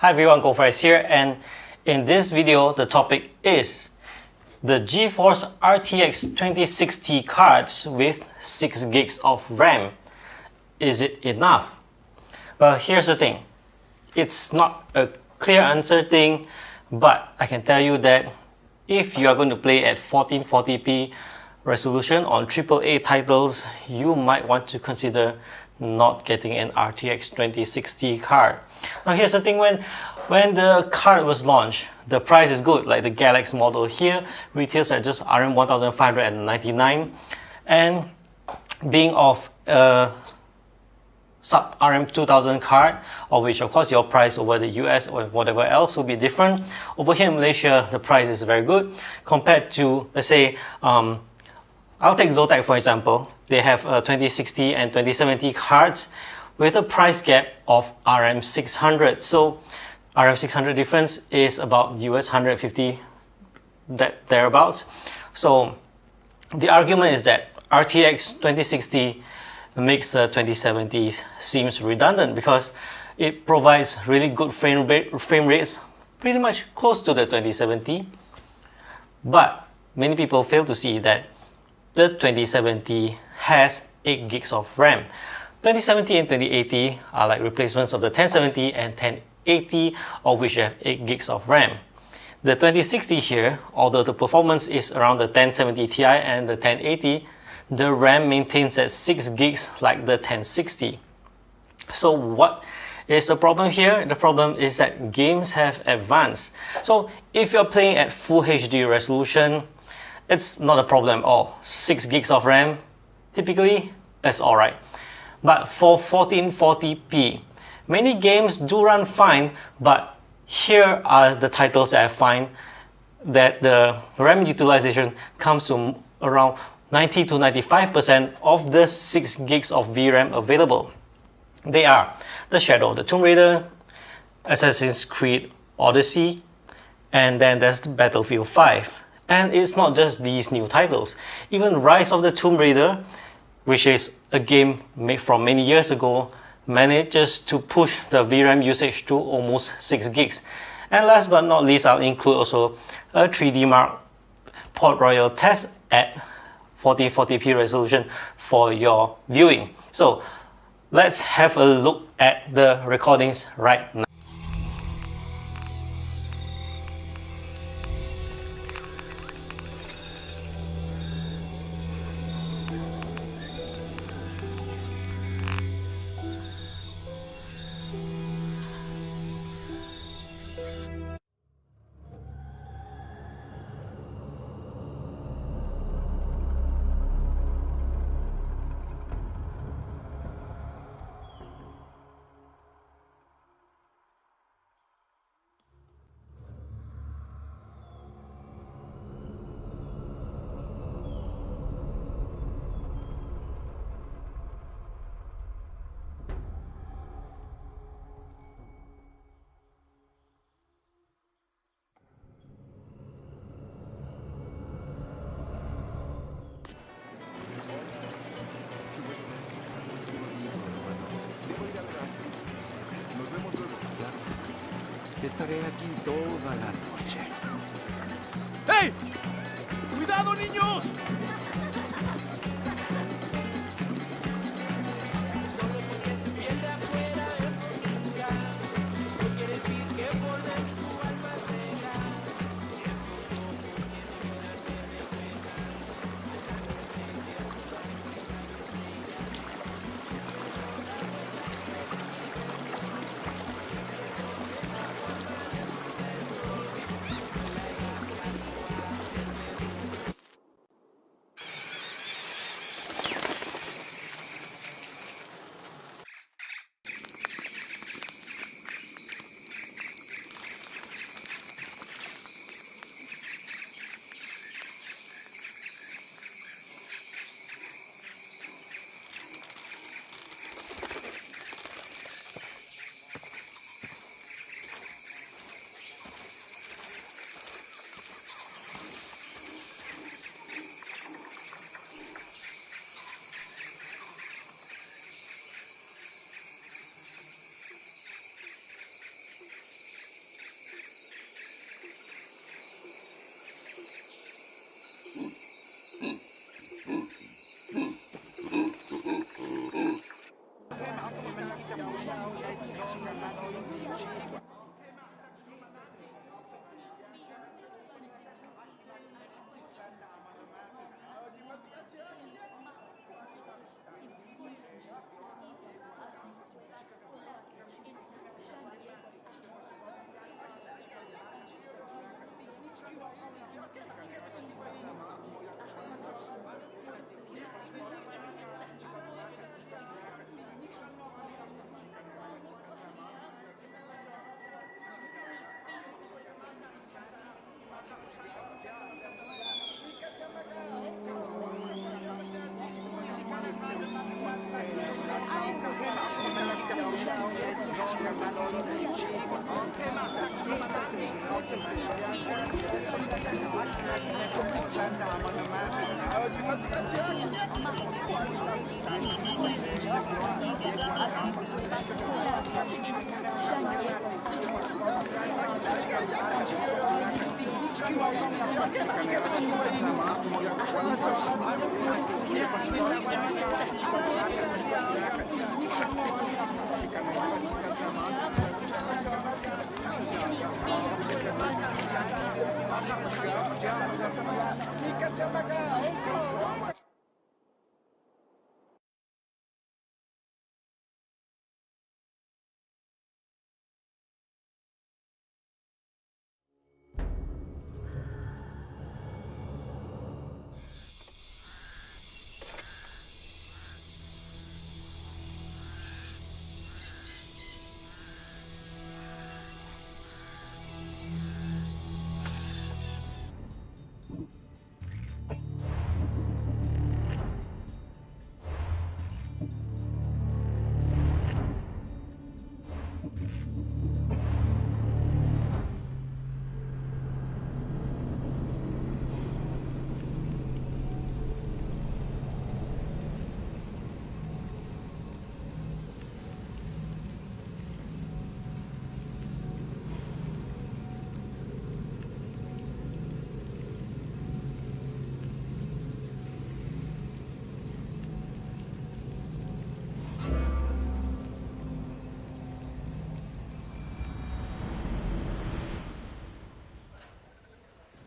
Hi everyone, goldfries here, and in this video the topic is the GeForce RTX 2060 cards with 6 gigs of RAM. Is it enough? Well, here's the thing. It's not a clear answer thing, but I can tell you that if you are going to play at 1440p resolution on AAA titles, you might want to consider not getting an RTX 2060 card. Now here's the thing, when the card was launched, the price is good, like the Galaxy model here retails at just RM 1599, and being of a sub RM 2000 card, of which of course your price over the US or whatever else will be different. Over here in Malaysia, the price is very good compared to, let's say, I'll take Zotac for example. They have 2060 and 2070 cards with a price gap of RM 600. So RM 600 difference is about US 150, thereabouts. So the argument is that RTX 2060 makes 2070 seems redundant because it provides really good frame rates, pretty much close to the 2070. But many people fail to see that the 2070 has 8 gigs of RAM. 2070 and 2080 are like replacements of the 1070 and 1080, of which have 8 gigs of RAM. The 2060 here, although the performance is around the 1070 Ti and the 1080, the RAM maintains at 6 gigs like the 1060. So what is the problem here? The problem is that games have advanced. So if you're playing at full HD resolution, it's not a problem at all. 6 gigs of RAM, typically, that's alright. But for 1440p, many games do run fine, but here are the titles that I find that the RAM utilization comes to around 90 to 95% of the 6 gigs of VRAM available. They are the Shadow of the Tomb Raider, Assassin's Creed Odyssey, and then there's Battlefield 5. And it's not just these new titles. Even Rise of the Tomb Raider, which is a game made from many years ago, manages to push the VRAM usage to almost 6 gigs. And last but not least, I'll include also a 3D Mark Port Royal test at 1440p resolution for your viewing. So let's have a look at the recordings right now. Estaré aquí toda la noche. ¡Hey! ¡Cuidado, niños!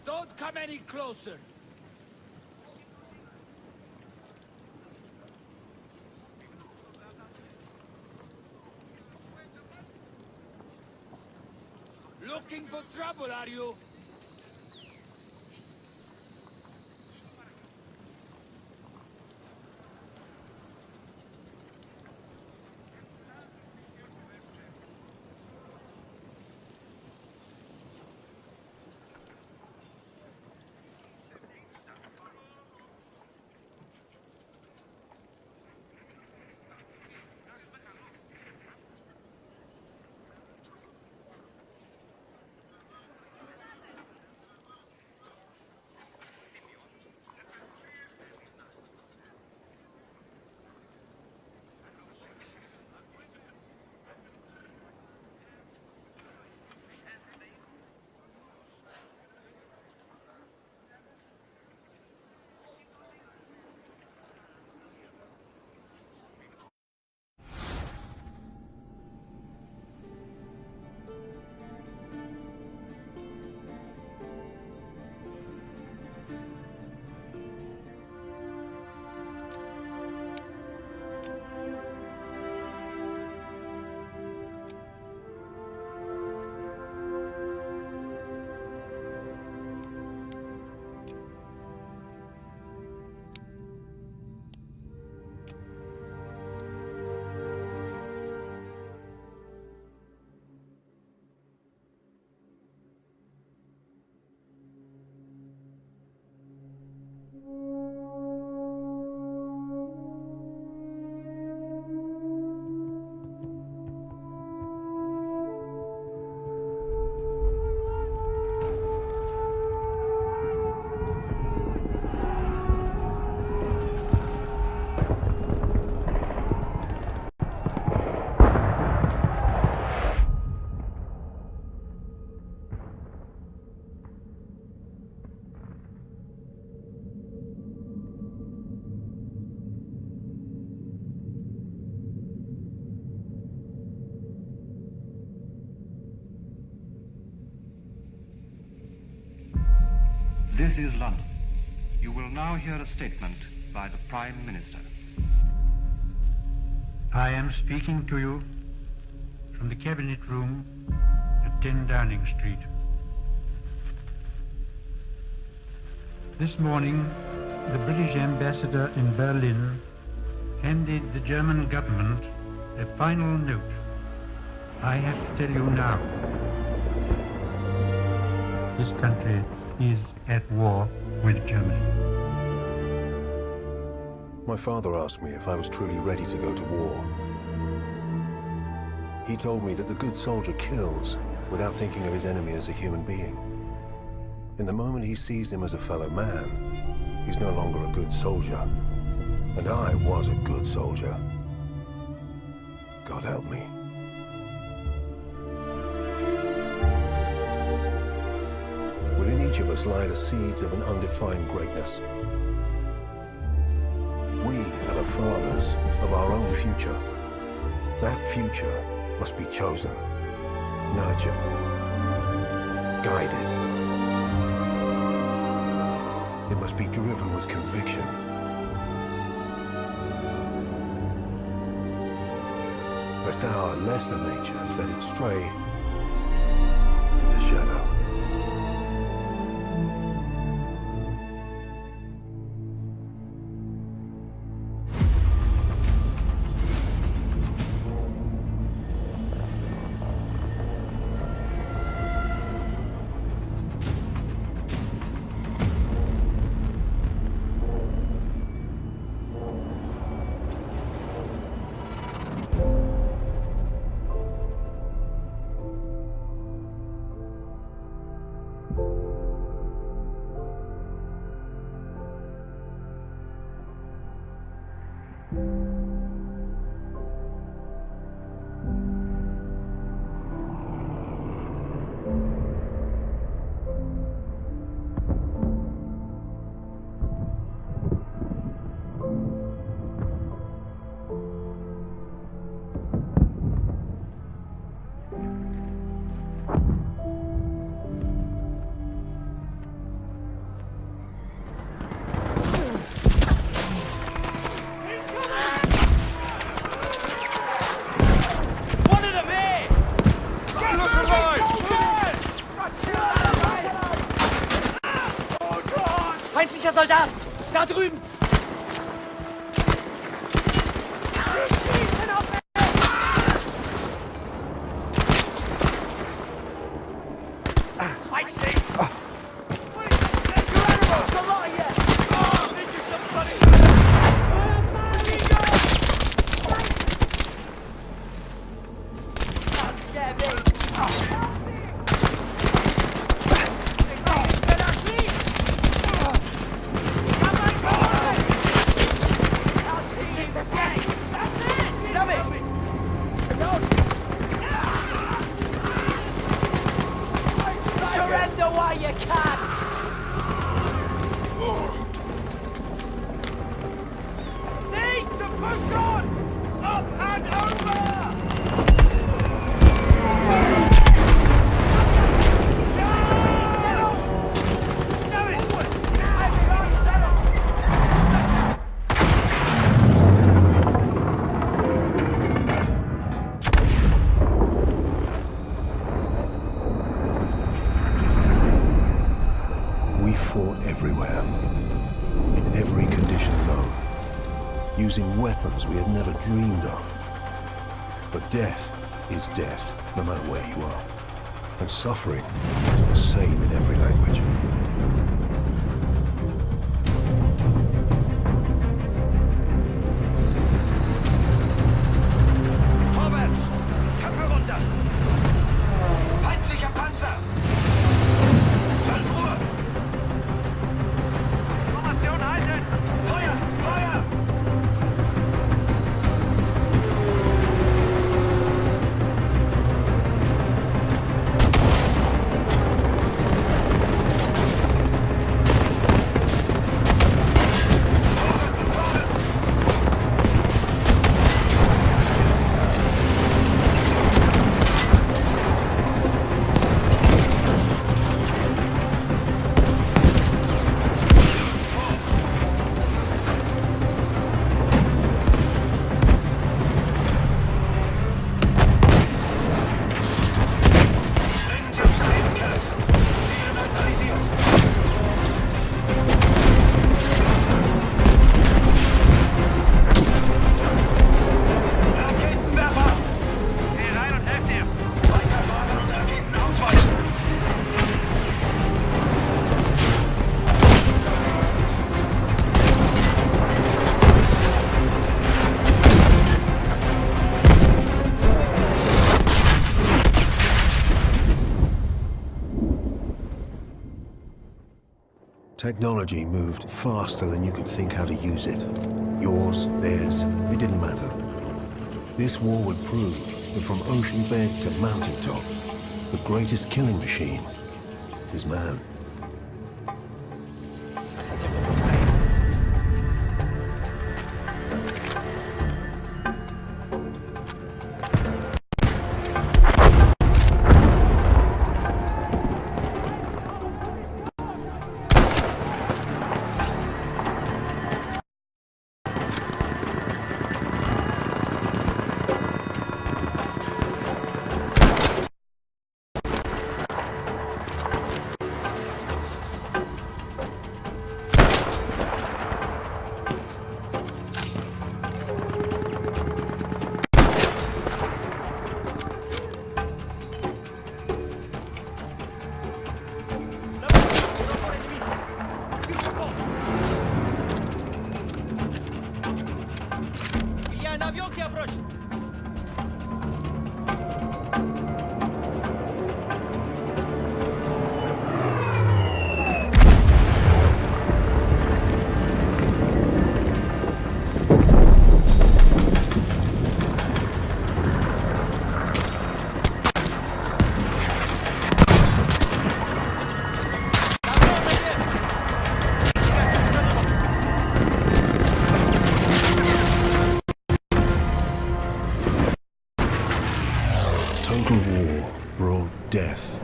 Don't come any closer. Looking for trouble, are you? This is London. You will now hear a statement by the Prime Minister. I am speaking to you from the Cabinet Room at 10 Downing Street. This morning, the British ambassador in Berlin handed the German government a final note. I have to tell you now, this country is at war with Germany. My father asked me if I was truly ready to go to war. He told me that the good soldier kills without thinking of his enemy as a human being. In the moment he sees him as a fellow man, he's no longer a good soldier. And I was a good soldier. God help me. Within each of us lie the seeds of an undefined greatness. We are the fathers of our own future. That future must be chosen, nurtured, guided. It must be driven with conviction. Lest our lesser natures let it stray into shadow. Feindlicher Soldat! Da drüben! Surrender while you can! Need to push on! Up and over! We fought everywhere, in every condition known, using weapons we had never dreamed of. But death is death, no matter where you are. And suffering is the same in every language. Vorwärts! Köpfe runter! Feindlicher Panzer! 12 Uhr! Formation halten! Feuer! Feuer! Technology moved faster than you could think how to use it. Yours, theirs, it didn't matter. This war would prove that from ocean bed to mountaintop, the greatest killing machine is man.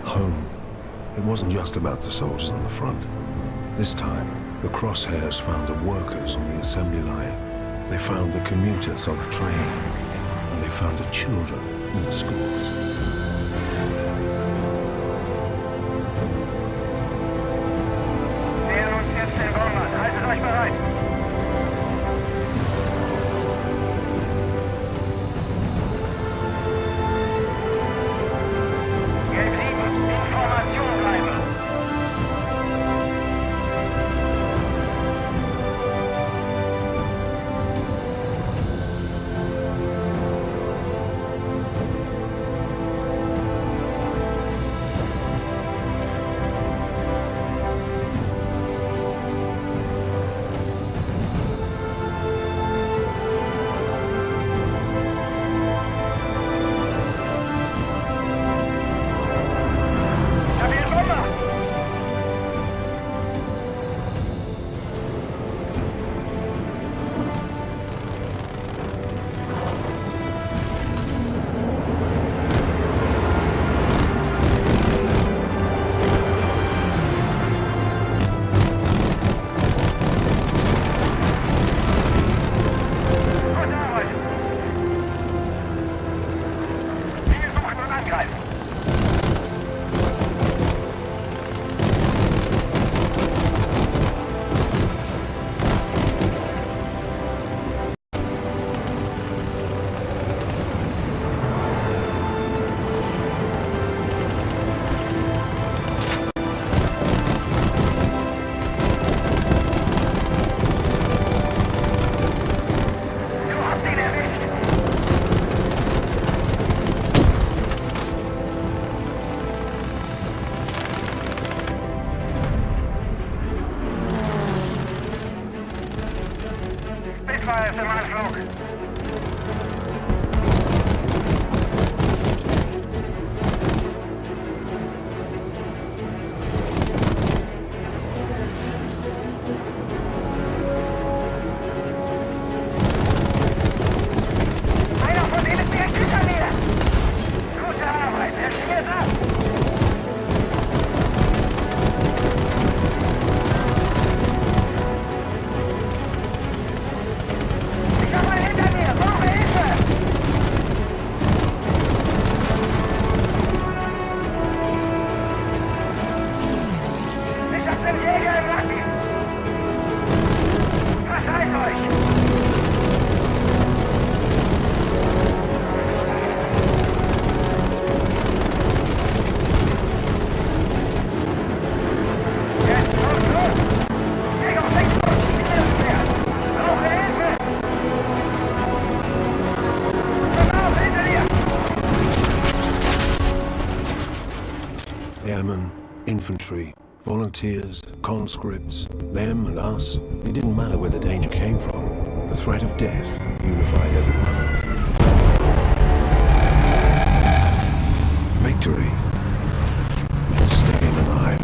home. It wasn't just about the soldiers on the front. This time, the crosshairs found the workers on the assembly line. They found the commuters on the train. And they found the children in the schools. Nähern uns jetzt den Bomber. Haltet euch bereit. Geblieben. Information bleiben. Ich habe hier einen Bomber. Gute Arbeit. Ziel suchen und angreifen. Du hast ihn erwischt. Spitfire ist im Anflug. Einer von denen ist direkt hinter mir. Gute Arbeit. Er schmiert ab. Ich habe einen hinter mir. Brauche Hilfe. Ich habe den Jäger im Nacken. Verteilt euch. Jetzt los. Jäger auf 6 Uhr. Brauche Hilfe. Genau, hinter dir. Airmen, infantry, volunteers, conscripts, them and us. It didn't matter where the danger came from. The threat of death unified everyone. Victory meant staying alive.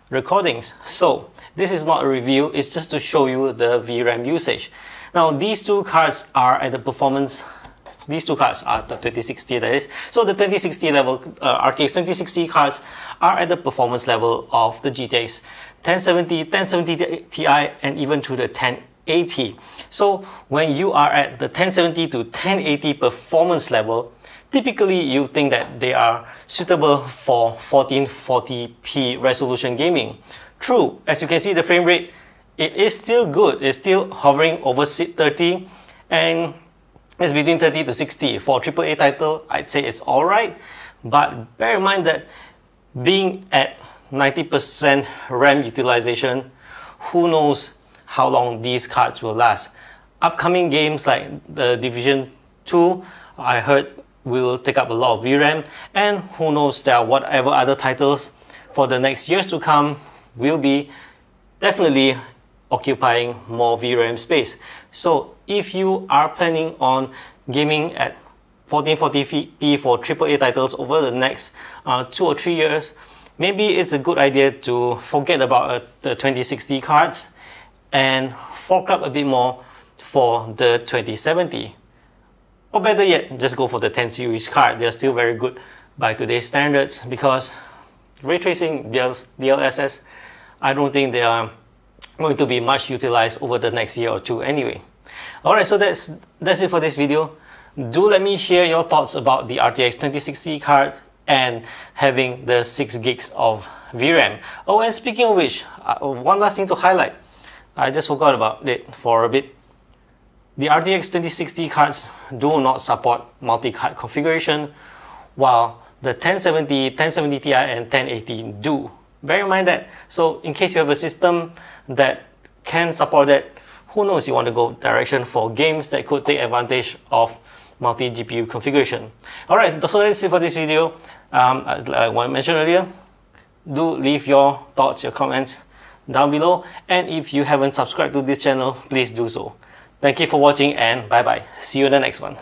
recordings. So this is not a review, it's just to show you the VRAM usage. Now these two cards are at the performance, these two cards are the 2060, that is. So the 2060 level, RTX 2060 cards are at the performance level of the GTX 1070, 1070 Ti and even to the 1080. So when you are at the 1070 to 1080 performance level, typically you think that they are suitable for 1440p resolution gaming. True, as you can see the frame rate, it is still good, it's still hovering over 30 and it's between 30 to 60. For a AAA title, I'd say it's alright, but bear in mind that being at 90% RAM utilization, who knows how long these cards will last. Upcoming games like the Division 2, I heard will take up a lot of VRAM, and who knows, there are whatever other titles for the next years to come will be definitely occupying more VRAM space. So if you are planning on gaming at 1440p for AAA titles over the next 2 or 3 years, maybe it's a good idea to forget about the 2060 cards and fork up a bit more for the 2070. Or better yet, just go for the 10 series card. They're still very good by today's standards because ray tracing DLSS, I don't think they are going to be much utilized over the next year or two anyway. Alright, so that's it for this video. Do let me hear your thoughts about the RTX 2060 card and having the 6 gigs of VRAM. Oh, and speaking of which, one last thing to highlight. I just forgot about it for a bit. The RTX 2060 cards do not support multi-card configuration, while the 1070, 1070 Ti and 1080 do. Bear in mind that. So in case you have a system that can support that, who knows, you want to go direction for games that could take advantage of multi-GPU configuration. Alright, so that's it for this video. As I mentioned earlier, do leave your thoughts, your comments down below, and if you haven't subscribed to this channel, please do so. Thank you for watching and bye bye. See you in the next one.